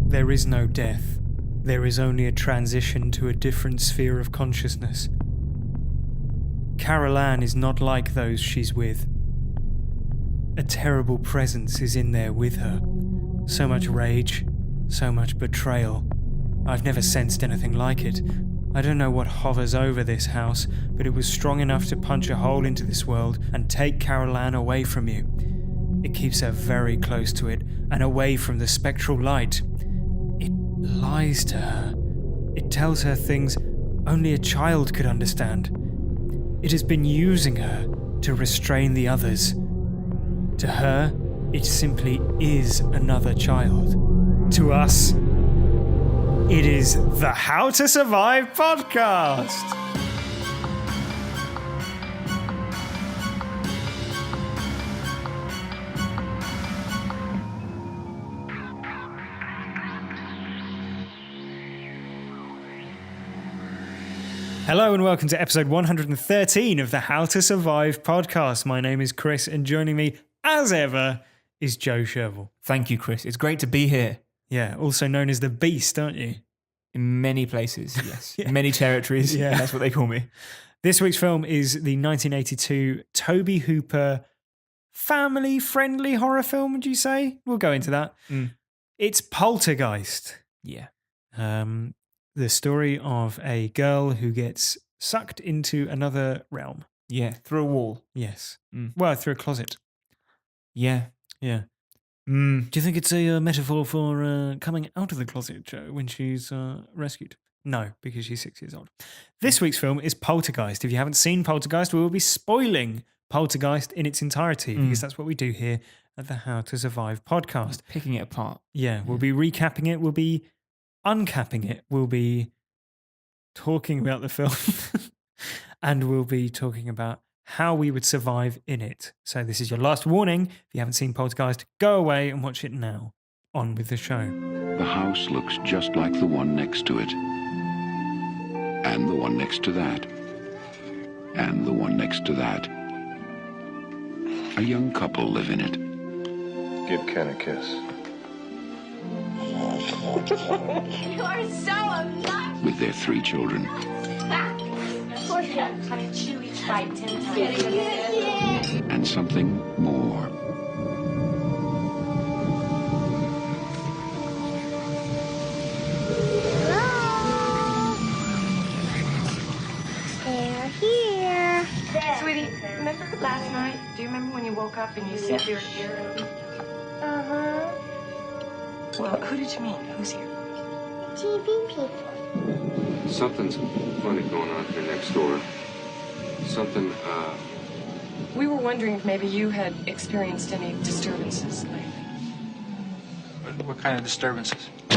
There is no death. There is only a transition to a different sphere of consciousness. Carol Ann is not like those she's with. A terrible presence is in there with her. So much rage, so much betrayal. I've never sensed anything like it. I don't know what hovers over this house, but it was strong enough to punch a hole into this world and take Carol Ann away from you. It keeps her very close to it and away from the spectral light. It lies to her. It tells her things only a child could understand. It has been using her to restrain the others. To her, it simply is another child. To us, it is the How to Survive podcast. Hello and welcome to episode 113 of the How to Survive podcast. My name is Chris and joining me, as ever, is Joe Sherville. Thank you, Chris. It's great to be here. Yeah, also known as the Beast, aren't you? In many places, yes. Yeah. In many territories, Yeah. That's what they call me. This week's film is the 1982 Tobe Hooper family-friendly horror film, would you say? We'll go into that. It's Poltergeist. Yeah. The story of a girl who gets sucked into another realm. Yeah, through a wall. Yes. Mm. Well, through a closet. Yeah. Yeah. Do you think it's a metaphor for coming out of the closet, Joe, when she's rescued? No, because she's 6 years old. This week's film is Poltergeist. If you haven't seen Poltergeist, we will be spoiling Poltergeist in its entirety because that's what we do here at the How to Survive podcast. Picking it apart. Yeah, we'll be recapping it. We'll be uncapping it. We'll be talking about the film and we'll be talking about how we would survive in it. So this is your last warning. If you haven't seen Poltergeist, go away and watch it now. On with the show. The house looks just like the one next to it. And the one next to that. And the one next to that. A young couple live in it. Give Ken a kiss. You are so obnoxious. With their 3 children. Poor thing. Honey, chewy tried 10 times. And something more. They're here. Sweetie, remember last night? Do you remember when you woke up and you said you were here? Uh-huh. Well, who did you mean? Who's here? TV people. Something's funny going on here next door. Something, We were wondering if maybe you had experienced any disturbances lately. What kind of disturbances? I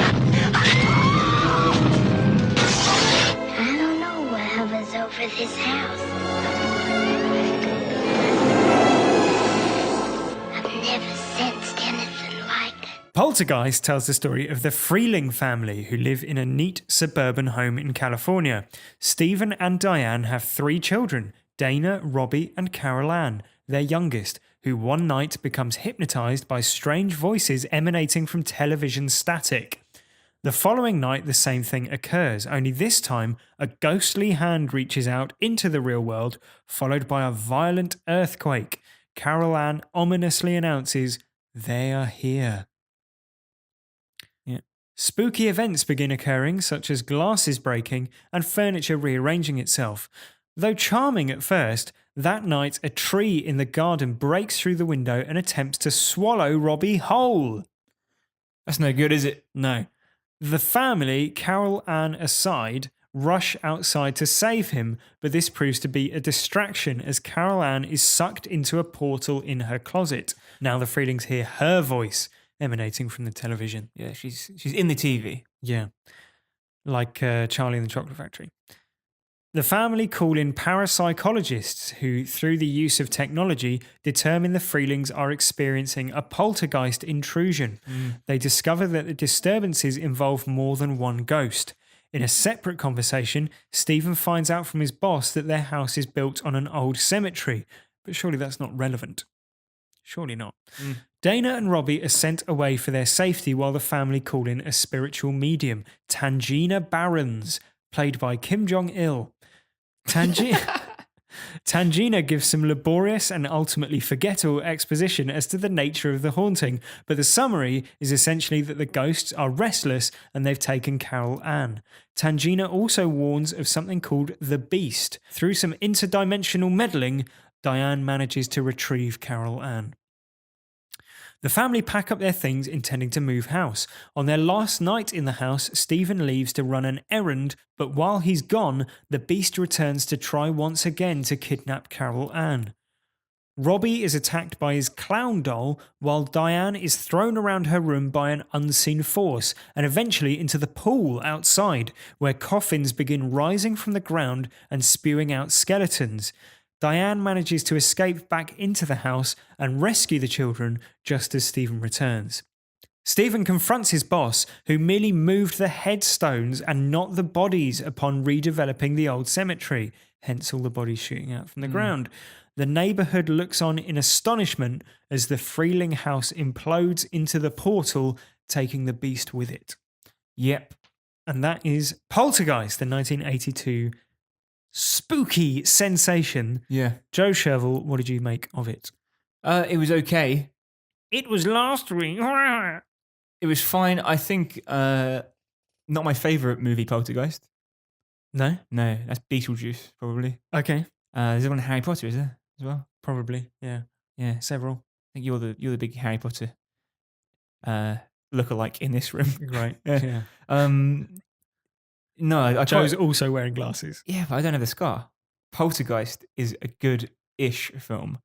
don't know what hovers over this house. I've never sensed anything like it. Poltergeist tells the story of the Freeling family who live in a neat suburban home in California. Stephen and Diane have 3 children, Dana, Robbie, and Carol Ann, their youngest, who one night becomes hypnotized by strange voices emanating from television static. The following night, the same thing occurs, only this time, a ghostly hand reaches out into the real world, followed by a violent earthquake. Carol Ann ominously announces, "They are here." Spooky events begin occurring, such as glasses breaking and furniture rearranging itself. Though charming at first, that night a tree in the garden breaks through the window and attempts to swallow Robbie whole. That's no good, is it? No. The family, Carol Ann aside, rush outside to save him, but this proves to be a distraction as Carol Ann is sucked into a portal in her closet. Now the Freelings hear her voice emanating from the television. Yeah, she's in the TV. Yeah, like Charlie and the Chocolate Factory. The family call in parapsychologists who, through the use of technology, determine the Freelings are experiencing a poltergeist intrusion. They discover that the disturbances involve more than one ghost. In a separate conversation, Stephen finds out from his boss that their house is built on an old cemetery, but surely that's not relevant. Surely not. Mm. Dana and Robbie are sent away for their safety while the family call in a spiritual medium, Tangina Barons, played by Kim Jong-il. Tangina gives some laborious and ultimately forgettable exposition as to the nature of the haunting, but the summary is essentially that the ghosts are restless and they've taken Carol Ann. Tangina also warns of something called the Beast. Through some interdimensional meddling, Diane manages to retrieve Carol Ann. The family pack up their things intending to move house. On their last night in the house, Stephen leaves to run an errand, but while he's gone, the Beast returns to try once again to kidnap Carol Ann. Robbie is attacked by his clown doll, while Diane is thrown around her room by an unseen force and eventually into the pool outside, where coffins begin rising from the ground and spewing out skeletons. Diane manages to escape back into the house and rescue the children just as Stephen returns. Stephen confronts his boss, who merely moved the headstones and not the bodies upon redeveloping the old cemetery, hence all the bodies shooting out from the ground. The neighbourhood looks on in astonishment as the Freeling house implodes into the portal, taking the Beast with it. Yep. And that is Poltergeist, the 1982 spooky sensation. Yeah. Joe Sherville, what did you make of it? It was okay. It was last week. It was fine. I think not my favourite movie, Poltergeist. No? No, that's Beetlejuice, probably. Okay. There's one Harry Potter, is there, as well? Probably. Yeah. Yeah. Several. I think you're the big Harry Potter lookalike in this room. Right. Yeah. Yeah. No, I Joe's also wearing glasses. Yeah, but I don't have the scar. Poltergeist is a good-ish film,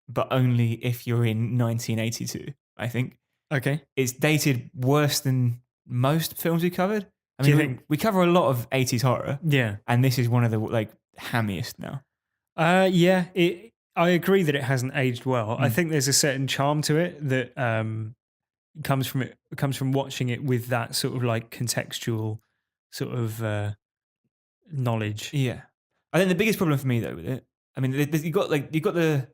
but only if you're in 1982, I think. Okay. It's dated worse than most films we covered. I Do you mean, think- we cover a lot of 80s horror, Yeah. and this is one of the hammiest now. Yeah. I agree that it hasn't aged well. I Mm. think there's a certain charm to it that comes from watching it with that sort of like contextual sort of knowledge. Yeah, I think the biggest problem for me though with it, I mean, you got the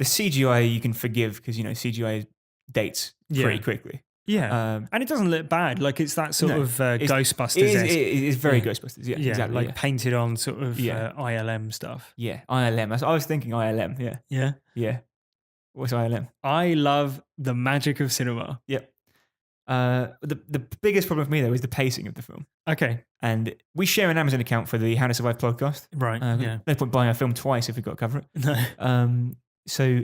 CGI you can forgive because CGI dates pretty quickly. Yeah. And it doesn't look bad. Like it's that sort of Ghostbusters. It is very Yeah. Ghostbusters. Yeah, Yeah, exactly. like painted on sort of Yeah. ILM stuff. Yeah, ILM. I was thinking ILM. Yeah, Yeah. yeah. What's ILM? I love the magic of cinema. Yep. The biggest problem for me though is the pacing of the film. Okay. And we share an Amazon account for the How to Survive podcast. Right. Yeah. No point buying a film twice if we've got to cover it. No. So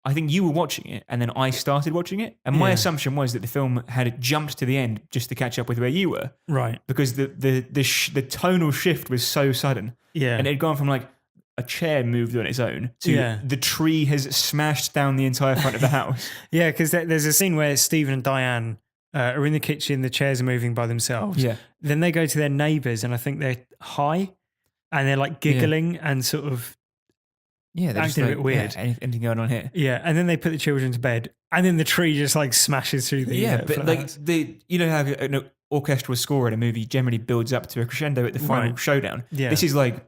I think you were watching it and then I started watching it. And my Yeah. assumption was that the film had jumped to the end just to catch up with where you were. Right. Because the tonal shift was so sudden. Yeah. And it had gone from like a chair moved on its own to Yeah. the tree has smashed down the entire front of the house. Yeah, because there's a scene where Stephen and Diane are in the kitchen, the chairs are moving by themselves. Yeah. Then they go to their neighbours and I think they're high and they're like giggling and sort of, Yeah, they're just acting a like, bit weird. Yeah, anything going on here? yeah. And then they put the children to bed and then the tree just like smashes through the Yeah, but flat like house. you know how an orchestral score in a movie generally builds up to a crescendo at the final Right. showdown. Yeah. This is like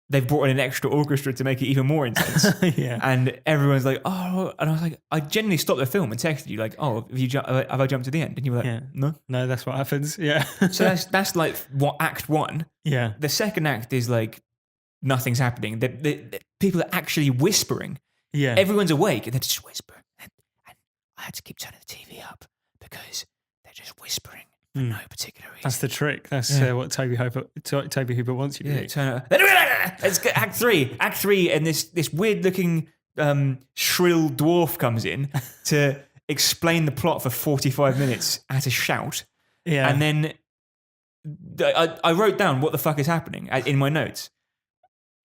they've brought in an extra orchestra to make it even more intense. Yeah. And everyone's like, oh, and I was like, I genuinely stopped the film and texted you like, oh, have I jumped to the end? And you were like, Yeah. no. No, that's what happens. Yeah. So that's like what act one. yeah. The second act is like nothing's happening. The people are actually whispering. Yeah. Everyone's awake and they're just whispering. And I had to keep turning the TV up because they're just whispering for no particular reason. That's the trick. That's Yeah. what Toby Hooper wants you to do. Turn it. Let's get Act 3. Act 3, and this weird looking shrill dwarf comes in to explain the plot for 45 minutes at a shout. Yeah. And then I wrote down what the fuck is happening in my notes.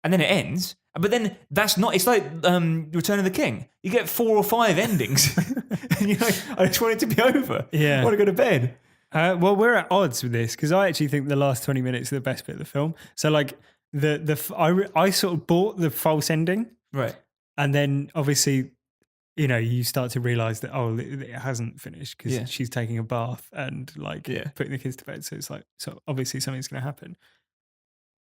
And then it ends. But then that's not, it's like Return of the King. You get 4 or 5 endings. And you're like, I just want it to be over. Yeah. I want to go to bed. Well, we're at odds with this because I actually think the last 20 minutes are the best bit of the film. So like I sort of bought the false ending, Right. and then obviously, you start to realize that it hasn't finished because Yeah. she's taking a bath and like Yeah. putting the kids to bed. So it's like obviously something's going to happen.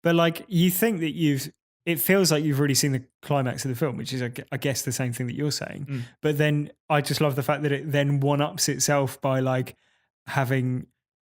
But like you think that you've it feels like you've already seen the climax of the film, which is, I guess, the same thing that you're saying. Mm. But then I just love the fact that it then one-ups itself by like having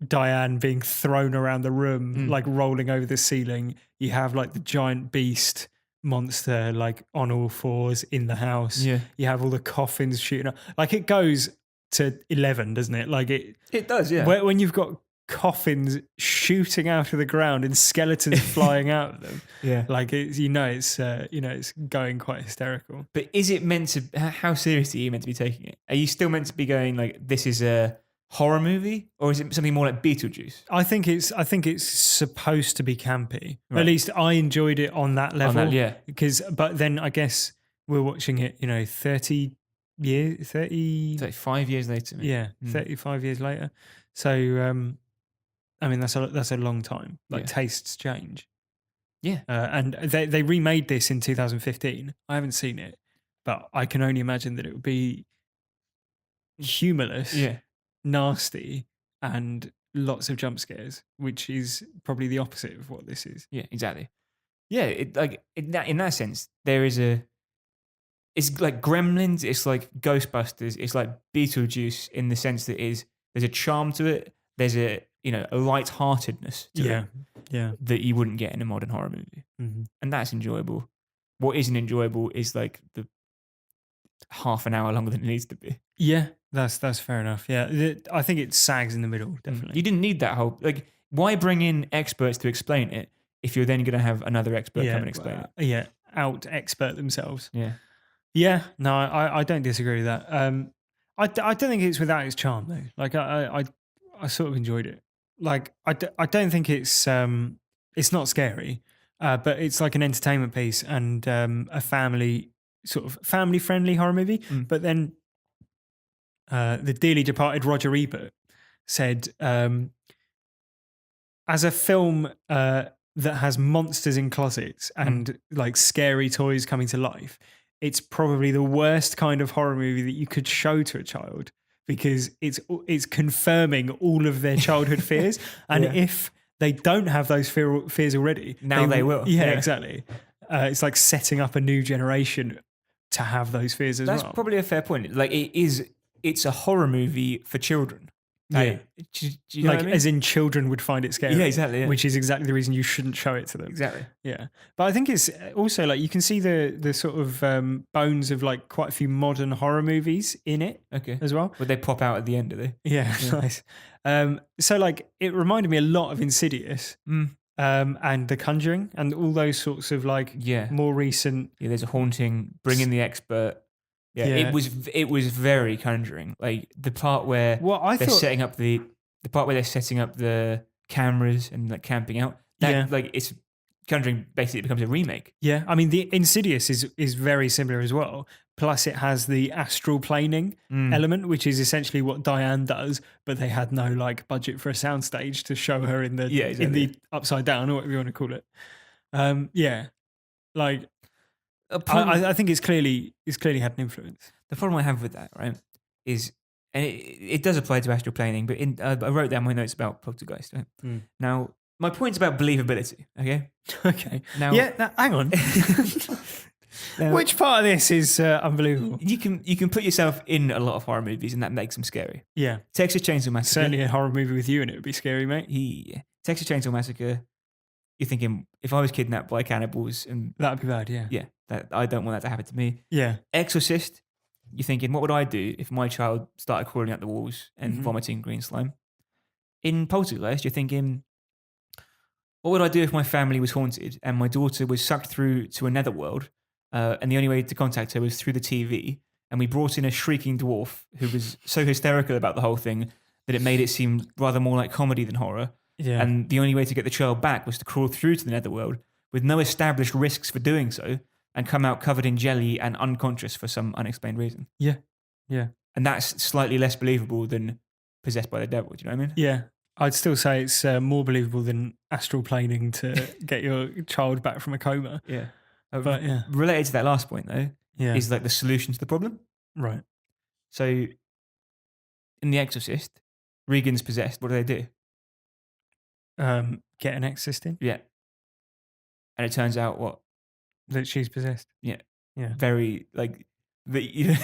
Diane being thrown around the room, like rolling over the ceiling. You have like the giant beast monster like on all fours in the house. Yeah. You have all the coffins shooting up. Like it goes to 11, doesn't it? Like It does, yeah. when you've got coffins shooting out of the ground and skeletons flying out of them. Yeah. Like it's it's going quite hysterical. But is it meant to? How seriously are you meant to be taking it? Are you still meant to be going like this is a horror movie, or is it something more like Beetlejuice? I think it's supposed to be campy. Right. At least I enjoyed it on that level. yeah. But then I guess we're watching it, 30 years, 30. It's like 5 years later. Maybe. Yeah, 35 years later. So I mean that's a long time. Like Yeah. tastes change. Yeah. And they remade this in 2015. I haven't seen it, but I can only imagine that it would be humorless, Yeah. nasty, and lots of jump scares, which is probably the opposite of what this is. Yeah. Exactly. Yeah. It like in that sense, there is a. It's like Gremlins. It's like Ghostbusters. It's like Beetlejuice in the sense that there's a charm to it. There's a lightheartedness to it Yeah. that you wouldn't get in a modern horror movie, and that's enjoyable. What isn't enjoyable is like the half an hour longer than it needs to be. Yeah, that's fair enough. Yeah, I think it sags in the middle, definitely. You didn't need that whole like. Why bring in experts to explain it if you're then going to have another expert come and explain it? Yeah, out expert themselves. Yeah. Yeah, no, I don't disagree with that. I don't think it's without its charm though. Like I sort of enjoyed it. Like I don't think it's not scary, but it's like an entertainment piece and a family friendly horror movie. But then the dearly departed Roger Ebert said, as a film that has monsters in closets and like scary toys coming to life, it's probably the worst kind of horror movie that you could show to a child because it's confirming all of their childhood fears. And if they don't have those fears already, Now they will. Yeah, Yeah. exactly. It's like setting up a new generation to have those fears as well. That's probably a fair point. Like it's a horror movie for children. Yeah. Do you know like what I mean? as in children would find it scary. Yeah, exactly, yeah. Which is exactly the reason you shouldn't show it to them. Exactly. Yeah. But I think it's also like you can see the sort of bones of like quite a few modern horror movies in it Okay. as well. Would they pop out at the end, do they? Yeah, nice. So like it reminded me a lot of Insidious and The Conjuring and all those sorts of like Yeah. more recent. Yeah, there's a haunting, bring in the expert. Yeah, Yeah. it was very Conjuring. Like the part where Well, I they're thought setting up the part where they're setting up the cameras and like camping out. That, Yeah. like it's Conjuring basically becomes a remake. Yeah, I mean the Insidious is very similar as well. Plus, it has the astral planing element, which is essentially what Diane does, but they had no like budget for a soundstage to show her in the Yeah, in exactly. the upside down or whatever you want to call it. Yeah, like A problem- I think it's clearly had an influence. The problem I have with that, right, is, and it does apply to astral planing, but I wrote down my notes about Poltergeist. Right? Now, my point's about believability. Okay. Okay. Now, Hang on. now, Which part of this is unbelievable? you can put yourself in a lot of horror movies, and that makes them scary. Yeah, Texas Chainsaw Massacre. certainly a horror movie with you in it would be scary, mate. Yeah. Texas Chainsaw Massacre. You're thinking, if I was kidnapped by cannibals, and That'd be bad. Yeah. yeah, that I don't want that to happen to me. Yeah. Exorcist. You're thinking, what would I do if my child started crawling out the walls and vomiting green slime? In Poltergeist, you're thinking, what would I do if my family was haunted and my daughter was sucked through to a netherworld, and the only way to contact her was through the TV, and we brought in a shrieking dwarf who was so hysterical about the whole thing that it made it seem rather more like comedy than horror. Yeah. And the only way to get the child back was to crawl through to the netherworld with no established risks for doing so and come out covered in jelly and unconscious for some unexplained reason. Yeah. Yeah. And that's slightly less believable than possessed by the devil. Do you know what I mean? Yeah, I'd still say it's more believable than astral planing to get your child back from a coma. Yeah. But yeah, Related to that last point, though, yeah, is like the solution to the problem. right. So in The Exorcist, Regan's possessed. What do? Get an exorcist in. Yeah. And it turns out what? That she's possessed. Yeah. Yeah. Very like the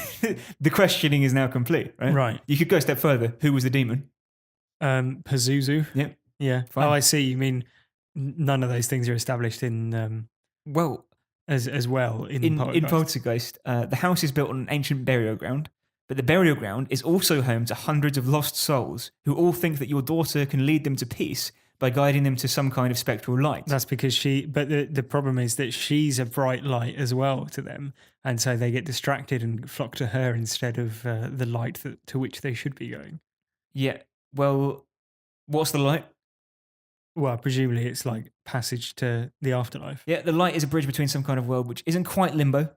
the questioning is now complete, right? Right. You could go a step further. Who was the demon? Pazuzu. Yep. Yeah. Fine. Oh, I see. You mean none of those things are established in Well, as well in in Poltergeist. Poltergeist, the house is built on an ancient burial ground, but the burial ground is also home to hundreds of lost souls who all think that your daughter can lead them to peace by guiding them to some kind of spectral light. That's because but the problem is that she's a bright light as well to them. And so they get distracted and flock to her instead of the light to which they should be going. Yeah. Well, what's the light? Well, presumably it's like passage to the afterlife. Yeah, the light is a bridge between some kind of world which isn't quite limbo,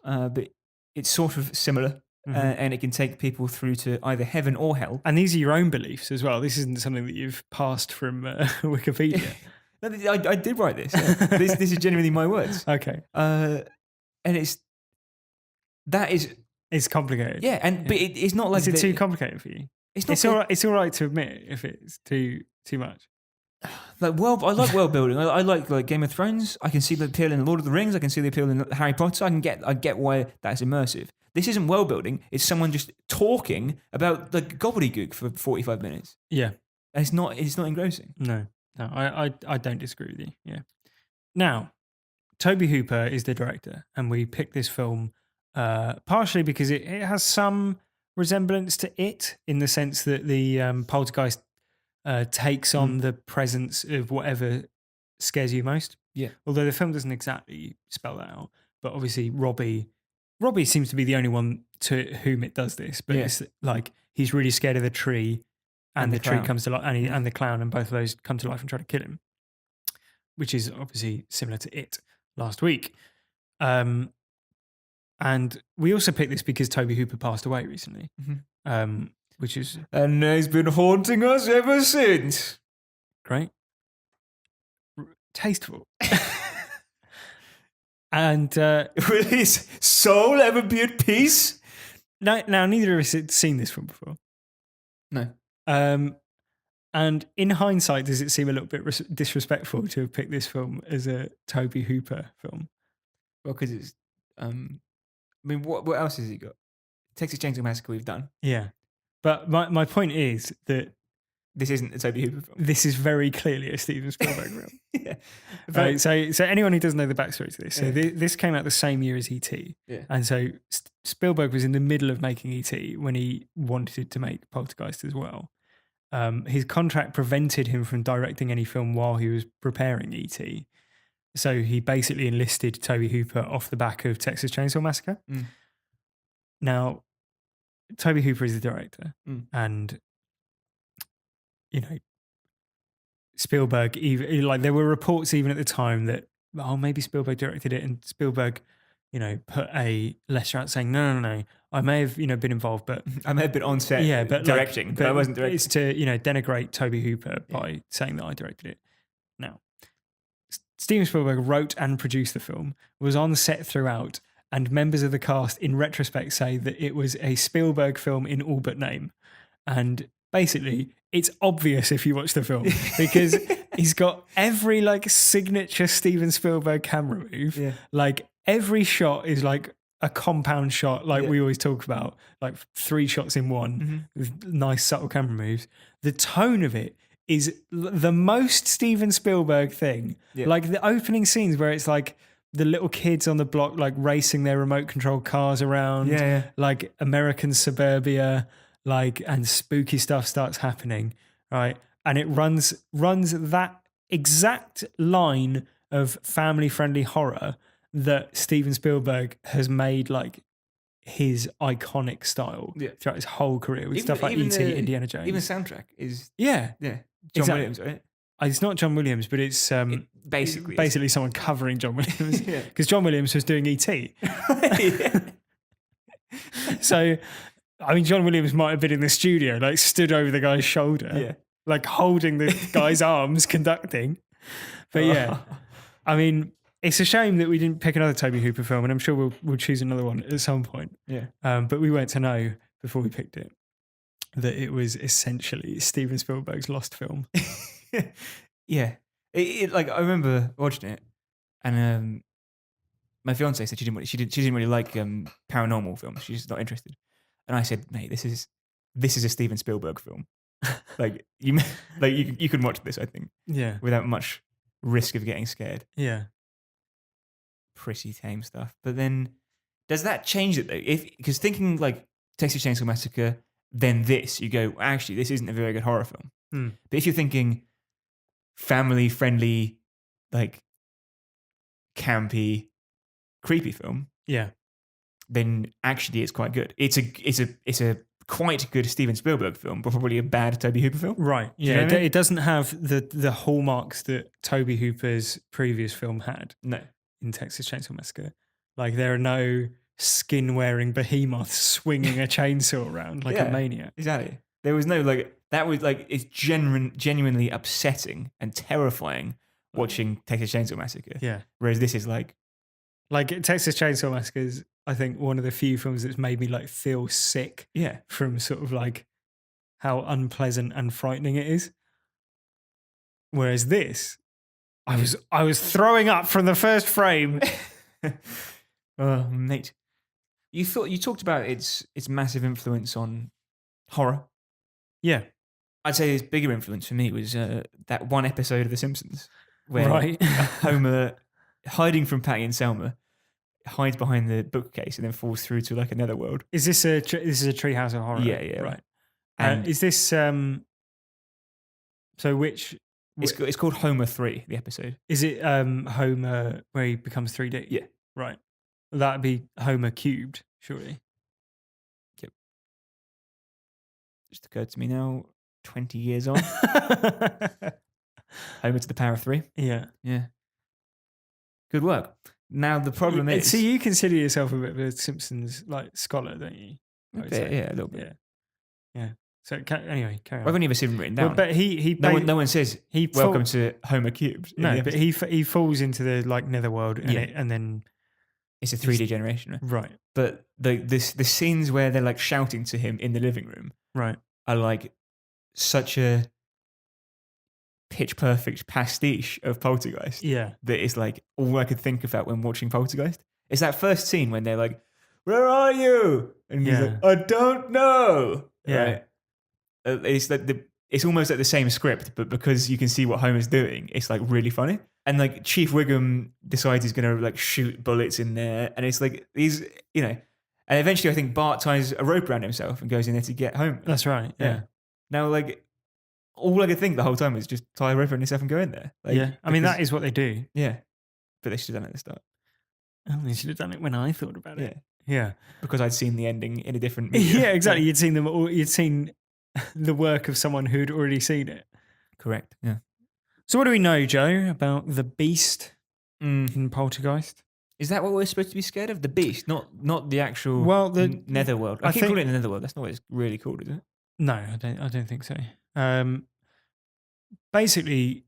but it's sort of similar, and it can take people through to either heaven or hell. And these are your own beliefs as well. This isn't something that you've passed from Wikipedia. No, I did write this. Yeah. this is genuinely my words. Okay. And It's complicated. yeah, but it's not like Is it too complicated for you? It's not. It's all right. It's all right to admit if it's too much. Like I like world building. I like Game of Thrones. I can see the appeal in Lord of the Rings. I can see the appeal in Harry Potter. I get why that's immersive. This isn't world building. It's someone just talking about the gobbledygook for 45 minutes. Yeah. And it's not engrossing. No. I don't disagree with you. Yeah. Now, Toby Hooper is the director, and we picked this film partially because it has some resemblance to it in the sense that the Poltergeist takes on the presence of whatever scares you most. Yeah. Although the film doesn't exactly spell that out, but obviously Robbie seems to be the only one to whom it does this. But it's like he's really scared of the tree, and the tree comes to life, and the clown, and both of those come to life and try to kill him, which is obviously similar to It last week. And we also picked this because Toby Hooper passed away recently, which is And he's been haunting us ever since. great, tasteful, and Will his soul ever be at peace? now neither of us had seen this film before. No. And in hindsight, does it seem a little bit disrespectful to have picked this film as a Toby Hooper film? Well, because it's. I mean, what else has he got? Texas Chainsaw Massacre we've done. Yeah. But my point is that This isn't a Toby Hooper film. this is very clearly a Steven Spielberg film. Yeah. Right, so anyone who doesn't know the backstory to this, so this came out the same year as E.T. Yeah. And so Spielberg was in the middle of making E.T. when he wanted to make Poltergeist as well. His contract prevented him from directing any film while he was preparing E.T. So he basically enlisted Toby Hooper off the back of Texas Chainsaw Massacre. Now, Toby Hooper is the director, and you know, Spielberg, even like there were reports even at the time that maybe Spielberg directed it, and Spielberg, put a letter out saying no, I may have been involved, but I may have been on set, but directing, but I wasn't directing. It's to denigrate Toby Hooper by saying that I directed it. Now, Steven Spielberg wrote and produced the film, was on set throughout, and members of the cast in retrospect say that it was a Spielberg film in all but name. And basically, it's obvious if you watch the film because he's got every signature Steven Spielberg camera move. Yeah. Like every shot is like a compound shot, we always talk about, like 3 shots in one with nice subtle camera moves. The tone of it is the most Steven Spielberg thing. Yeah. Like the opening scenes where it's like the little kids on the block racing their remote control cars around, like American suburbia, and spooky stuff starts happening, right? And it runs that exact line of family-friendly horror that Steven Spielberg has made his iconic style throughout his whole career with stuff like E.T., Indiana Jones. Even the soundtrack is John exactly. Williams, right? It's not John Williams, but it's basically someone covering John Williams because John Williams was doing E.T. So, I mean, John Williams might have been in the studio, stood over the guy's shoulder, holding the guy's arms, conducting. But I mean, it's a shame that we didn't pick another Toby Hooper film, and I'm sure we'll choose another one at some point. Yeah. But we weren't to know before we picked it that it was essentially Steven Spielberg's lost film. Yeah. I remember watching it, and my fiance said she didn't really like paranormal films. She's just not interested. And I said, mate, this is a Steven Spielberg film. Like you can watch this, I think, Yeah. without much risk of getting scared. Yeah. Pretty tame stuff. But then, does that change it though? Because thinking like Texas Chainsaw Massacre, then this, you go, actually, this isn't a very good horror film. Hmm. But if you're thinking family friendly, like campy, creepy film, Yeah. then actually it's quite good. It's a quite good Steven Spielberg film, but probably a bad Toby Hooper film. Right. you know Yeah. what I mean? It doesn't have the hallmarks that Toby Hooper's previous film had No. in Texas Chainsaw Massacre. Like there are no skin-wearing behemoths swinging a chainsaw around like a maniac. Exactly. There was no that was it's genuinely upsetting and terrifying watching Texas Chainsaw Massacre. Yeah. Whereas this is like Texas Chainsaw Massacre is, I think, one of the few films that's made me like feel sick yeah. from sort of like how unpleasant and frightening it is. Whereas this, I was throwing up from the first frame. Oh, mate. You talked about its massive influence on horror. Yeah. I'd say its bigger influence for me was that one episode of The Simpsons where Right. Homer, hiding from Patty and Selma, hides behind the bookcase and then falls through to like a netherworld. Is this a Treehouse of Horror? Yeah, yeah. Right. And is this so which it's called Homer 3, the episode. is it Homer where he becomes 3D? Yeah. Right. That'd be Homer cubed, surely. Yep. Just occurred to me now, 20 years on. Homer to the power of 3. Yeah. Yeah. Good work. Now the problem is, so you consider yourself a bit of a Simpsons like scholar, don't you? I would say. yeah, a little bit. Yeah. So anyway, carry on. I've only ever seen written down. Well, but he no one says he welcome to Homer cubed. in No, the but episode. he falls into the like netherworld and, Yeah. and then It's a 3D generation, right? right, But the scenes where they're like shouting to him in the living room right. are like such a pitch perfect pastiche of Poltergeist. Yeah. That is like all I could think about when watching Poltergeist. It's that first scene when they're like, "Where are you?" And he's Yeah. like, "I don't know." Yeah. Right? It's like it's almost like the same script, but because you can see what Homer's doing, it's like really funny. And like Chief Wiggum decides he's gonna like shoot bullets in there, and it's like these, and eventually I think Bart ties a rope around himself and goes in there to get Homer. That's right. Yeah. Now, like, all I could think the whole time was just tie a rope around yourself and go in there. Like, yeah. I mean, because- that is what they do. Yeah. But they should have done it at the start. Oh, they should have done it when I thought about it. Yeah. Yeah. Because I'd seen the ending in a different medium. Yeah, exactly. You'd seen them all. You'd seen the work of someone who'd already seen it. Correct. Yeah. So, what do we know, Joe, about the beast in Poltergeist? Is that what we're supposed to be scared of? The beast, not the actual the netherworld. I keep calling it the netherworld. That's not what it's really called, is it? No, I don't think so. Basically,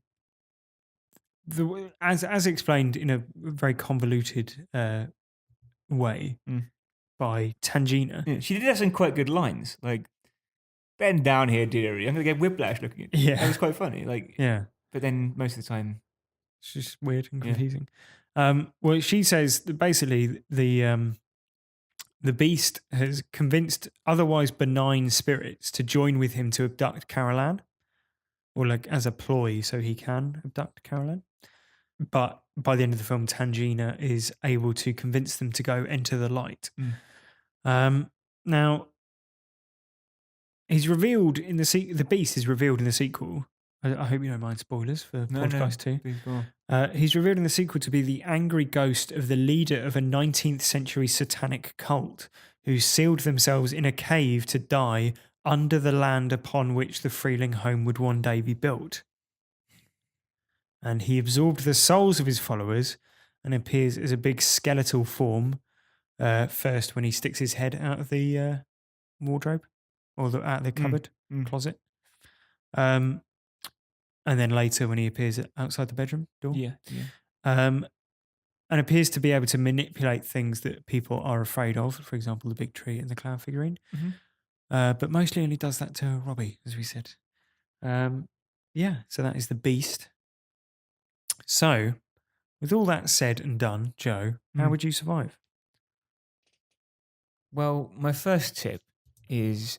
as explained in a very convoluted way by Tangina. Yeah, she did have some quite good lines, like "Bend down here, dearie. I'm gonna get whiplash looking at you." Yeah. That was quite funny. Like, Yeah, but then most of the time, it's just weird and Yeah. confusing. Well, she says that basically the beast has convinced otherwise benign spirits to join with him to abduct Carol Ann, or like as a ploy so he can abduct Carol Ann. But by the end of the film, Tangina is able to convince them to go enter the light. Now, he's revealed in the beast is revealed in the sequel. I hope you don't mind spoilers for Poltergeist 2. Please go on. He's revealed in the sequel to be the angry ghost of the leader of a 19th century satanic cult who sealed themselves in a cave to die under the land upon which the Freeling home would one day be built. And he absorbed the souls of his followers and appears as a big skeletal form, first when he sticks his head out of the wardrobe or out of the cupboard, closet. And then later when he appears outside the bedroom door. Yeah. And appears to be able to manipulate things that people are afraid of, for example, the big tree and the clown figurine. But mostly only does that to Robbie, as we said. So that is the beast. So With all that said and done, Joe, how Mm. would you survive? Well, my first tip is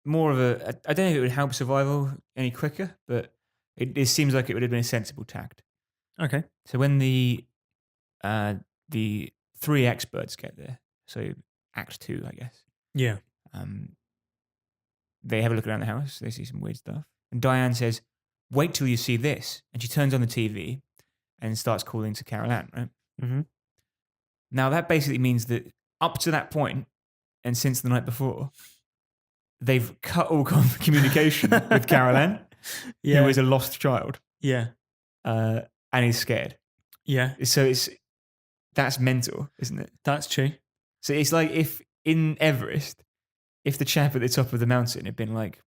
more of I don't know if it would help survival any quicker, but it seems like it would have been a sensible tact. Okay. So when the three experts get there, so Act 2, I guess, Yeah. they have a look around the house. They see some weird stuff, and Diane says, "Wait till you see this," and she turns on the TV and starts calling to Carol Ann. Right Mm-hmm. now, that basically means that up to that point, and since the night before, they've cut all communication with Carol Ann, Yeah. who is a lost child, Yeah. and is scared. Yeah. So that's mental, isn't it? That's true. So it's like if in Everest, if the chap at the top of the mountain had been like,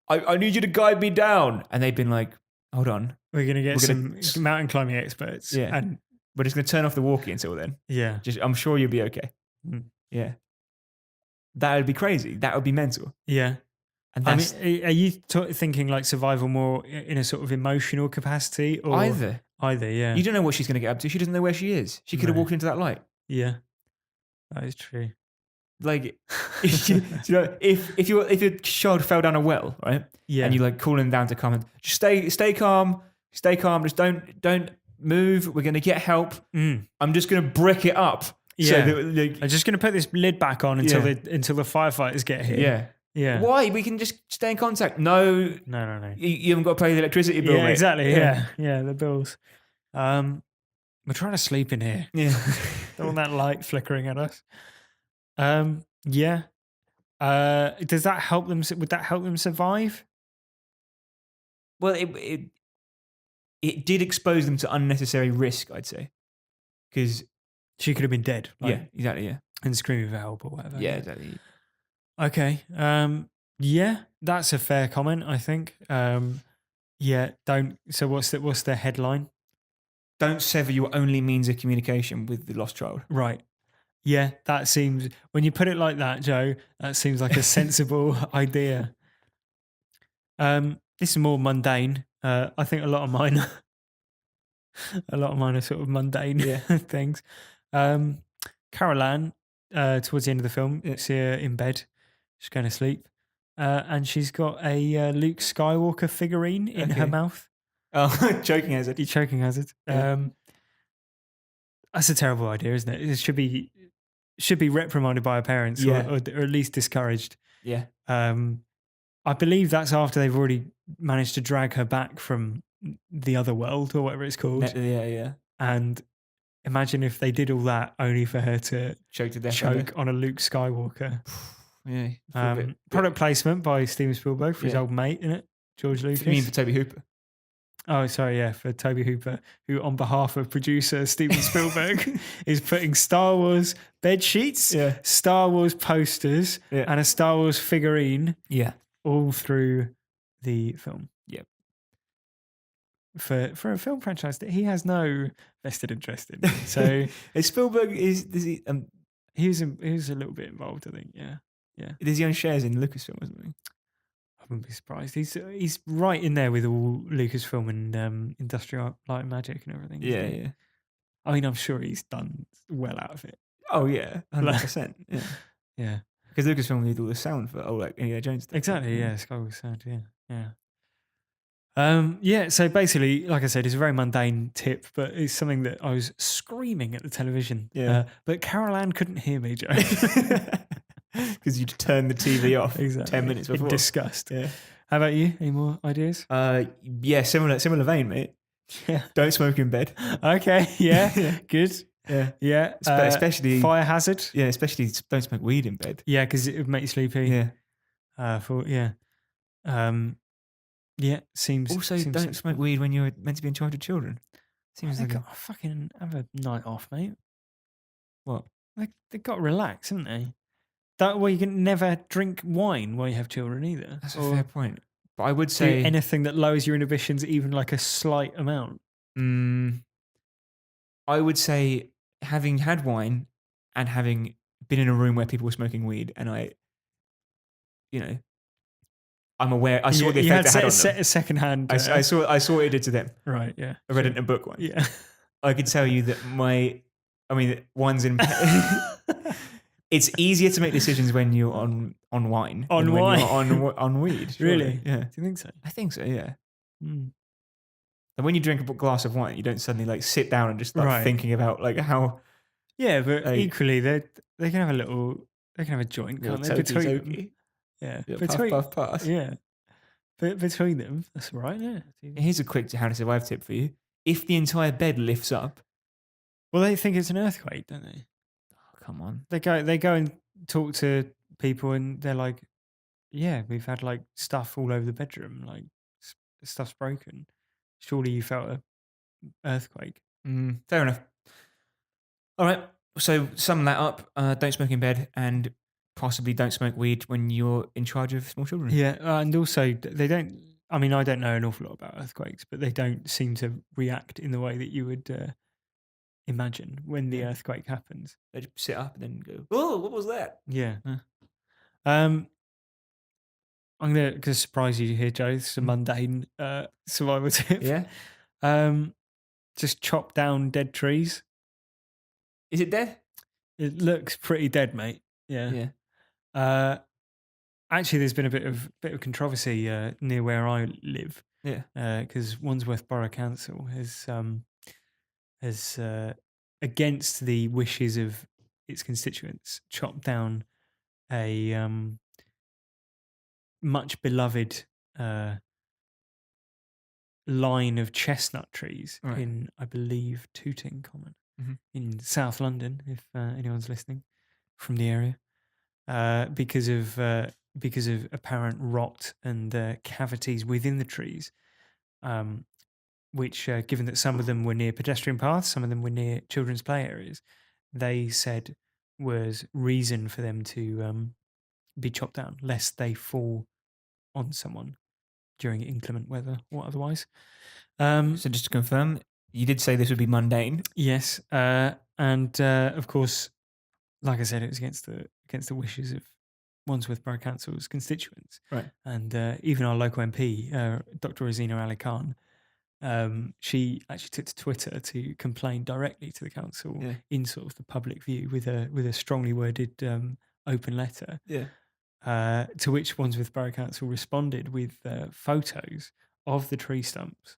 I need you to guide me down. And they'd been like, hold on. We're going to get We're some gonna- mountain climbing experts. Yeah. And We're just going to turn off the walkie until then. yeah. I'm sure you'll be okay. Mm. Yeah. That would be crazy. That would be mental. Yeah. And I that's mean, are you thinking like survival more in a sort of emotional capacity or either. Either, yeah. You don't know what she's going to get up to. She doesn't know where she is. She could have No. walked into that light. Yeah. That is true. Like, if your child fell down a well, right? Yeah. And you like call him down to come and just stay calm, just don't move. We're gonna get help. I'm just gonna brick it up. Yeah. So that, like, I'm just going to put this lid back on until Yeah. until the firefighters get here. yeah. Yeah. Why? We can just stay in contact. No, No. you haven't got to pay the electricity bill. Yeah, mate. exactly. Yeah. The bills. We're trying to sleep in here. Yeah. Don't want that light flickering at us. Yeah. Does that help them? Would that help them survive? Well, it did expose them to unnecessary risk, I'd say, because She could have been dead. yeah, exactly, yeah, And screaming for help or whatever. yeah, exactly. Okay. Yeah, that's a fair comment, I think. Yeah, don't. So what's the headline? Don't sever your only means of communication with the lost child. Right. Yeah, that seems, when you put it like that, Joe, that seems like a sensible idea. This is more mundane. I think a lot of mine are sort of mundane Yeah. things. Carol Ann, towards the end of the film, you see her in bed. She's going to sleep. And she's got a Luke Skywalker figurine in her Okay. mouth. Oh, joking as it. Choking hazard. Yeah. That's a terrible idea, isn't it? It should be reprimanded by her parents, Yeah. or at least discouraged. Yeah. I believe that's after they've already managed to drag her back from the other world or whatever it's called. Yeah. And imagine if they did all that only for her to Choke to death. choke on a Luke Skywalker. Yeah. Product placement by Steven Spielberg for his Yeah. old mate, innit? George Lucas. You mean for Toby Hooper? Oh, sorry, yeah, for Toby Hooper, who on behalf of producer Steven Spielberg is putting Star Wars bed sheets, Yeah. Star Wars posters, Yeah. and a Star Wars figurine Yeah. all through the film. Yep. For a film franchise that he has no vested interest in. So Spielberg he was a little bit involved, I think, yeah. does he own shares in Lucasfilm or something? I wouldn't be surprised. He's right in there with all Lucasfilm and Industrial Light and Magic and everything. isn't he? Yeah. I mean, I'm sure he's done well out of it. Oh yeah, 100%. Yeah. Yeah. Because Lucasfilm did all the sound for Indiana Jones stuff. Exactly, yeah. Skywalker Sound, yeah. So basically, like I said, it's a very mundane tip, but it's something that I was screaming at the television. Yeah. But Carol Ann couldn't hear me, Joe. Because you'd turn the TV off Exactly. 10 minutes In before. disgust. Yeah. How about you? Any more ideas? Yeah, similar vein, mate. Yeah. Don't smoke in bed. Okay, yeah. Good. Yeah. Yeah. Especially fire hazard. Yeah, especially don't smoke weed in bed. Yeah, because it would make you sleepy. Yeah. Seems. Also, seems don't sensible. smoke weed when you're meant to be in charge of children. Seems They like got fucking have a night off, mate. what? They got to relax, haven't they? That way you can never drink wine while you have children either. That's a Or fair point. But I would do say anything that lowers your inhibitions even like a slight amount. I would say having had wine and having been in a room where people were smoking weed, and I, I'm aware. I saw the you effect it had on a them. secondhand. I saw what it did to them. Right. Yeah. I read it sure. in a book once. Yeah. I can tell you that one's in. It's easier to make decisions when you're on wine On than when wine? you're on weed. Surely. Really? Yeah. Do you think so? I think so. Yeah. Mm. And when you drink a glass of wine, you don't suddenly like sit down and just start Right. thinking about like how Yeah, but Like- equally, they can have a little. They can have a joint, can't they? Between them. tokey. Yeah. Yeah, Between. puff, puff, pass. Yeah. But between them, that's all right. Yeah. Here's a quick how to survive tip for you. If the entire bed lifts up, Well, they think it's an earthquake, don't they? oh, come on. They go and talk to people, and they're like, "Yeah, we've had like stuff all over the bedroom, like stuff's broken. Surely you felt a earthquake." Fair enough. All right. So sum that up. Don't smoke in bed and possibly don't smoke weed when you're in charge of small children. Yeah, and also they don't. I mean, I don't know an awful lot about earthquakes, but they don't seem to react in the way that you would imagine when the Yeah. earthquake happens. They just sit up and then go, oh, what was that? Yeah. I'm gonna surprise you here, Joe. It's a mundane survival tip. Yeah. Just chop down dead trees. Is it dead? It looks pretty dead, mate. Yeah. Actually, there's been a bit of controversy near where I live. Yeah. Because Wandsworth Borough Council has against the wishes of its constituents chopped down a much beloved line of chestnut trees Right. in, I believe, Tooting Common Mhm. in South London, if anyone's listening from the area, because of apparent rot and cavities within the trees, which, given that some of them were near pedestrian paths, some of them were near children's play areas, they said was reason for them to be chopped down, lest they fall on someone during inclement weather or otherwise. So just to confirm, you did say this would be mundane. Yes, and of course, like I said, it was against the wishes of Wandsworth Borough Council's constituents, Right. and even our local MP, Dr. Rosina Ali Khan, she actually took to Twitter to complain directly to the council Yeah. in sort of the public view with a strongly worded open letter. Yeah. To which Wandsworth Borough Council responded with photos of the tree stumps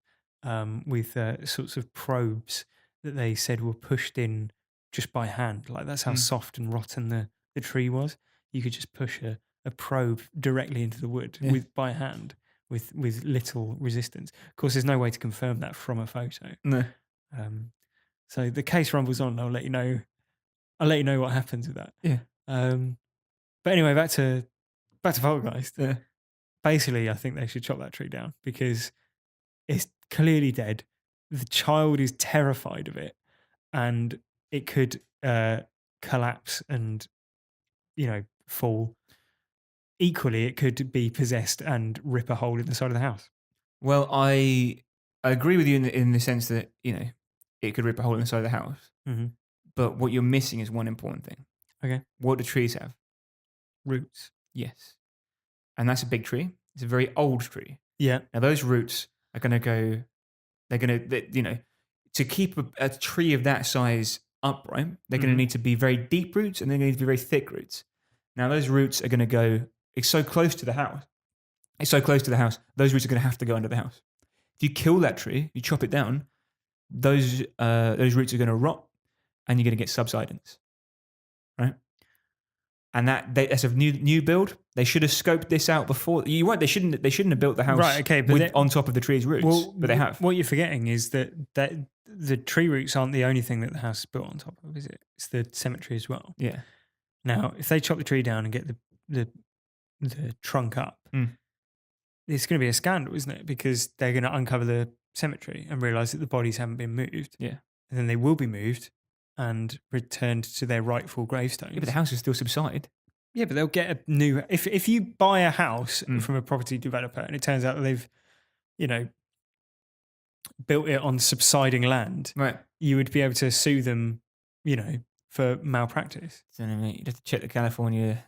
with sorts of probes that they said were pushed in just by hand. Like that's how soft and rotten the tree was. You could just push a probe directly into the wood by hand with little resistance. Of course, there's no way to confirm that from a photo. No. So the case rumbles on. I'll let you know what happens with that. Yeah. But anyway, back to Poltergeist. Yeah. Basically, I think they should chop that tree down because it's clearly dead. The child is terrified of it, and it could collapse and fall. Equally, it could be possessed and rip a hole in the side of the house. Well, I agree with you in the sense that, it could rip a hole in the side of the house. Mm-hmm. But what you're missing is one important thing. Okay. What do trees have? Roots. Yes. And that's a big tree. It's a very old tree. Yeah. Now, those roots are going to go, to keep a tree of that size upright, they're going to need to be very deep roots and they're going to need to be very thick roots. Now, those roots are going to go, it's so close to the house. Those roots are going to have to go under the house. If you kill that tree, you chop it down, those roots are going to rot and you're going to get subsidence. Right? And that's a new build. They should have scoped this out before. You're right. They shouldn't have built the house but on top of the tree's roots. But they have. What you're forgetting is that the tree roots aren't the only thing that the house is built on top of, is it? It's the cemetery as well. Yeah. Now, if they chop the tree down and get the trunk up, it's going to be a scandal, isn't it? Because they're going to uncover the cemetery and realise that the bodies haven't been moved. Yeah. And then they will be moved and returned to their rightful gravestones. Yeah, but the house will still subside. Yeah, but they'll get a new... If you buy a house from a property developer and it turns out that they've, built it on subsiding land, right, you would be able to sue them, for malpractice. So, mate, you'd have to check the California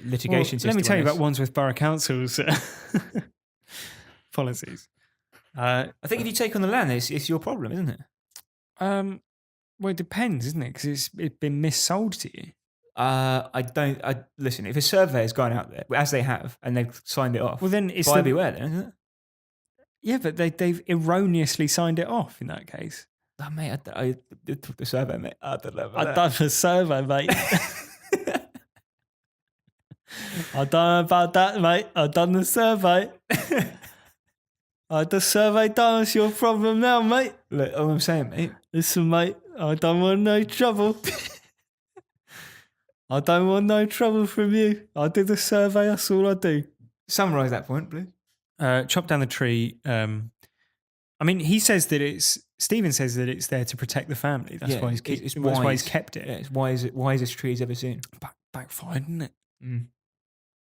litigation system. Let me tell you on about this. Wandsworth Borough Council's policies. I think if you take on the land, it's your problem, isn't it? Well, it depends, isn't it? Because it's been missold to you. Listen, if a surveyor's gone out there, as they have, and they've signed it off, Well, then it's buyer beware then, isn't it? Yeah, but they've erroneously signed it off in that case. Oh, mate, I took the survey, mate. I don't know about I done the survey, mate. I don't know about that, mate. I done the survey. I had the survey done. It's your problem now, mate. Look, all I'm saying, mate. Listen, mate. I don't want no trouble. I don't want no trouble from you. I did the survey. That's all I do. Summarise that point, please. Chop down the tree. I mean, Stephen says that it's there to protect the family. That's why that's why he's kept it. Yeah, it's wisest tree he's ever seen. Backfired, isn't it?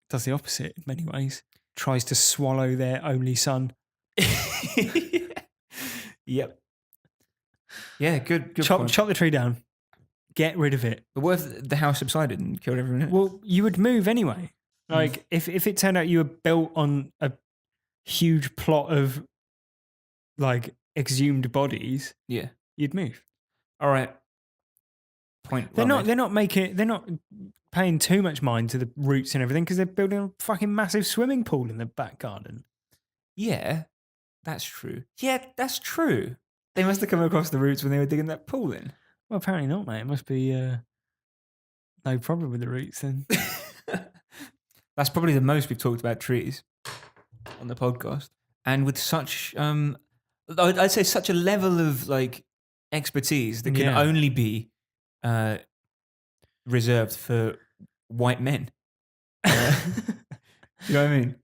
Does the opposite in many ways. Tries to swallow their only son. Yep. Yeah, good Chop point. chop the tree down. Get rid of it. But what if the house subsided and killed everyone in it? Well, you would move anyway. Like if it turned out you were built on a huge plot of like exhumed bodies, yeah. you'd move. All right. Point. They're well not made. they're not paying too much mind to the roots and everything because they're building a fucking massive swimming pool in the back garden. Yeah, that's true. Yeah, that's true. They must have come across the roots when they were digging that pool in. Well, apparently not, mate. It must be no problem with the roots then. That's probably the most we've talked about trees on the podcast, and with such, I'd say such a level of like expertise that can only be reserved for white men. You know what I mean?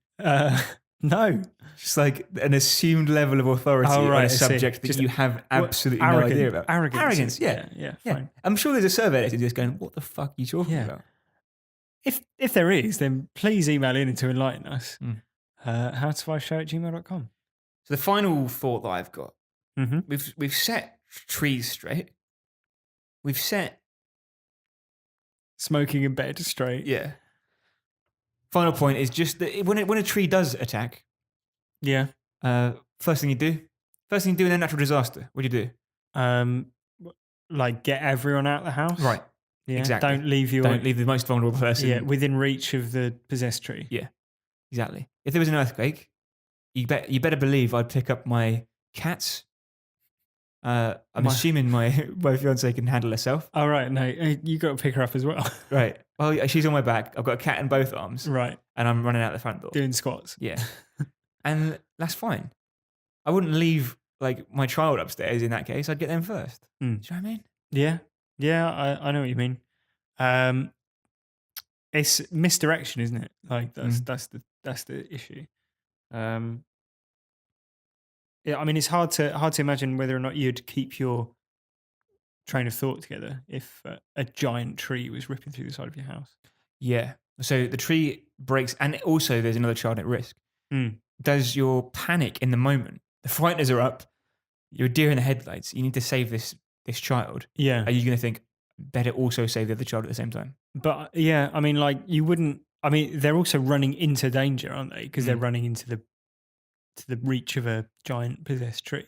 No. Just like an assumed level of authority on a subject that you have absolutely no idea about. Arrogance. Yeah. Fine. I'm sure there's a survey that's just going, what the fuck are you talking about? If there is, then please email in to enlighten us. HowToSurviveShow@gmail.com. So the final thought that I've got, Mm-hmm. we've set trees straight. We've set Smoking in bed straight. Yeah. Final point is just that when a tree does attack, Yeah. first thing you do in a natural disaster, what do you do? Like get everyone out of the house. Right. Yeah. Exactly. Don't leave the most vulnerable person. within reach of the possessed tree. Yeah. Exactly. If there was an earthquake, you better believe I'd pick up my cats. I'm assuming my fiance can handle herself. Oh, right. No, you got to pick her up as well. Right. Well, she's on my back. I've got a cat in both arms. Right. And I'm running out the front door. Doing squats. Yeah. And that's fine. I wouldn't leave like my child upstairs in that case. I'd get them first. Do you know what I mean? Yeah. Yeah, I know what you mean. It's misdirection, isn't it? Like that's the issue. Yeah, I mean it's hard to imagine whether or not you'd keep your train of thought together if a giant tree was ripping through the side of your house. Yeah. So the tree breaks, and also there's another child at risk. Does your panic in the moment? The frighteners are up. You're a deer in the headlights. You need to save this child. Yeah. Are you going to think better also save the other child at the same time? But yeah, I mean, like you wouldn't. I mean, they're also running into danger, aren't they? Because they're running into the reach of a giant possessed tree.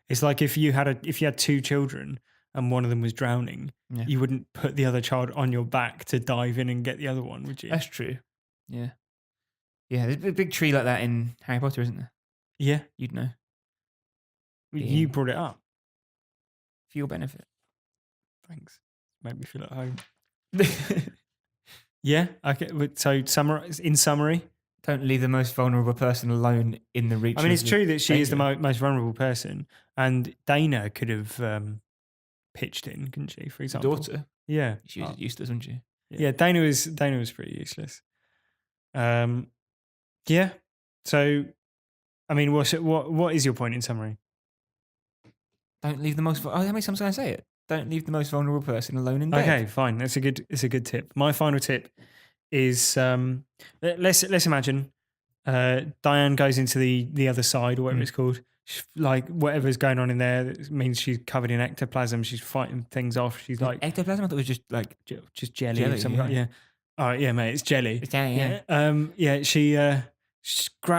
It's like if you had two children and one of them was drowning, you wouldn't put the other child on your back to dive in and get the other one, would you? That's true. Yeah. Yeah, there's a big tree like that in Harry Potter, isn't there? Yeah. You'd know. You brought it up. For your benefit. Thanks. Made me feel at home. Yeah. Okay. So in summary, don't leave the most vulnerable person alone in the reach. I mean, it's true that she danger. is the most vulnerable person, and Dana could have pitched in, couldn't she? For example, daughter. Yeah, she was useless, wasn't she? Yeah, Dana was pretty useless. Yeah. So, I mean, what is your point in summary? Don't leave the most. How many times can I say it? Don't leave the most vulnerable person alone in bed. Okay, fine. It's a good tip. My final tip is let's imagine Diane goes into the other side or whatever it's called. Like whatever's going on in there that means she's covered in ectoplasm. She's fighting things off. She's like ectoplasm. I thought it was just like just jelly or something. Yeah. Oh yeah, mate, it's jelly. It's jelly, yeah. She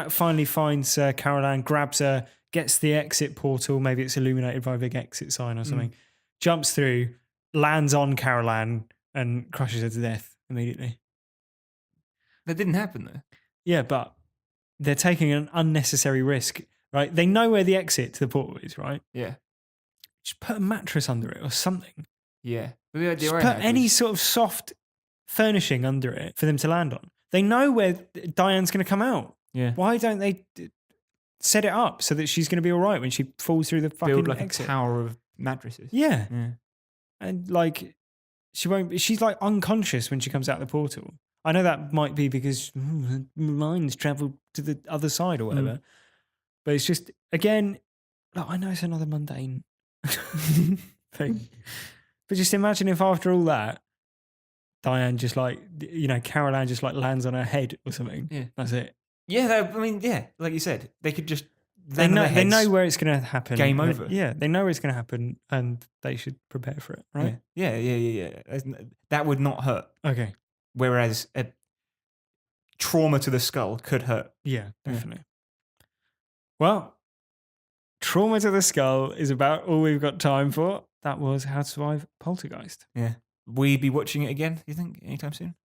finally finds Carol Ann, grabs her, gets the exit portal. Maybe it's illuminated by a big exit sign or something. Jumps through, lands on Carol Ann, and crushes her to death immediately. That didn't happen though. Yeah, but they're taking an unnecessary risk, right? They know where the exit to the portal is, right? Yeah. Just put a mattress under it or something. Yeah. But the idea Just I put had any was- sort of soft furnishing under it for them to land on. They know where Diane's going to come out. Yeah. Why don't they set it up so that she's going to be all right when she falls through the fucking build like exit? a tower of mattresses. Yeah. Yeah. And like, she's like unconscious when she comes out the portal. I know that might be because her mind's traveled to the other side or whatever. But it's just, again, like, I know it's another mundane thing. But just imagine if after all that, Diane just like, Carol Ann just like lands on her head or something. Yeah. That's it. Yeah, like you said, they could just They know where it's going to happen. Game over. They know where it's going to happen and they should prepare for it, right? Yeah. That would not hurt. Okay. Whereas a trauma to the skull could hurt. Yeah, definitely. Well, trauma to the skull is about all we've got time for. That was How to Survive Poltergeist. Yeah. Will you be watching it again, do you think, anytime soon?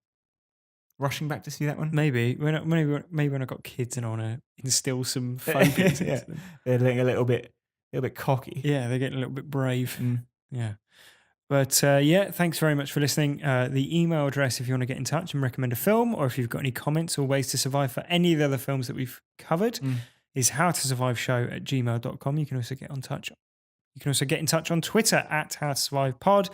Rushing back to see that one? Maybe when I got kids and I want to instill some phobias into them. They're getting a little bit cocky. Yeah, they're getting a little bit brave. Yeah. But thanks very much for listening. The email address, if you want to get in touch and recommend a film, or if you've got any comments or ways to survive for any of the other films that we've covered, is HowToSurviveShow@gmail.com. You can also get in touch. You can also get in touch on Twitter @HowToSurvivePod,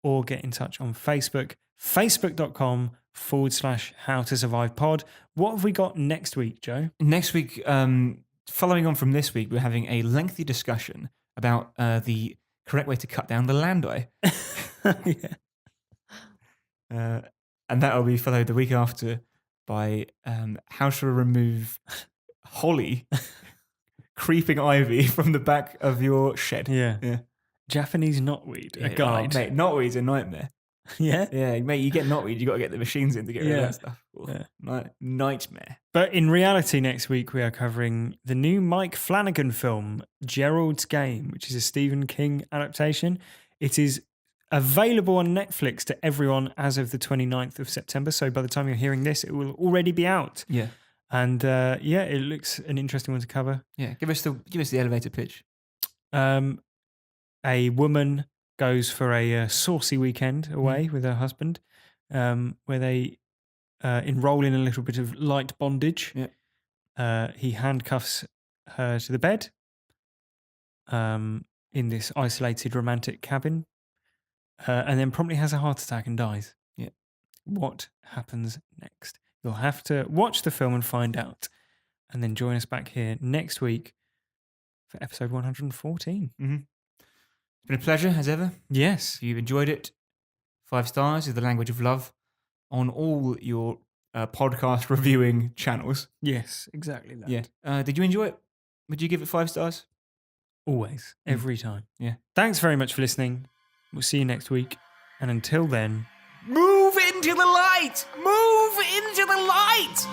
or get in touch on Facebook, facebook.com/HowToSurvivePod. What have we got next week, Joe? Next week, following on from this week, we're having a lengthy discussion about the correct way to cut down the land eye. And that will be followed the week after by how to remove holly, creeping ivy from the back of your shed. Yeah. Japanese knotweed, a guide. Oh, mate, knotweed's a nightmare. Yeah? Yeah, mate, you get knotweed, you got to get the machines in to get rid of that stuff. Yeah. Nightmare. But in reality, next week we are covering the new Mike Flanagan film, Gerald's Game, which is a Stephen King adaptation. It is available on Netflix to everyone as of the 29th of September. So by the time you're hearing this, it will already be out. Yeah. And it looks an interesting one to cover. Yeah, give us the elevator pitch. A woman goes for a saucy weekend away with her husband, where they enroll in a little bit of light bondage. Yeah. He handcuffs her to the bed in this isolated romantic cabin, and then promptly has a heart attack and dies. Yeah. What happens next? You'll have to watch the film and find out, and then join us back here next week for episode 114. It's been a pleasure, as ever. Yes. If you've enjoyed it, 5 stars is the language of love on all your podcast reviewing channels. Yes, exactly that. Yeah. Did you enjoy it? Would you give it 5 stars? Always. Every time. Yeah. Thanks very much for listening. We'll see you next week. And until then... Move into the light! Move into the light!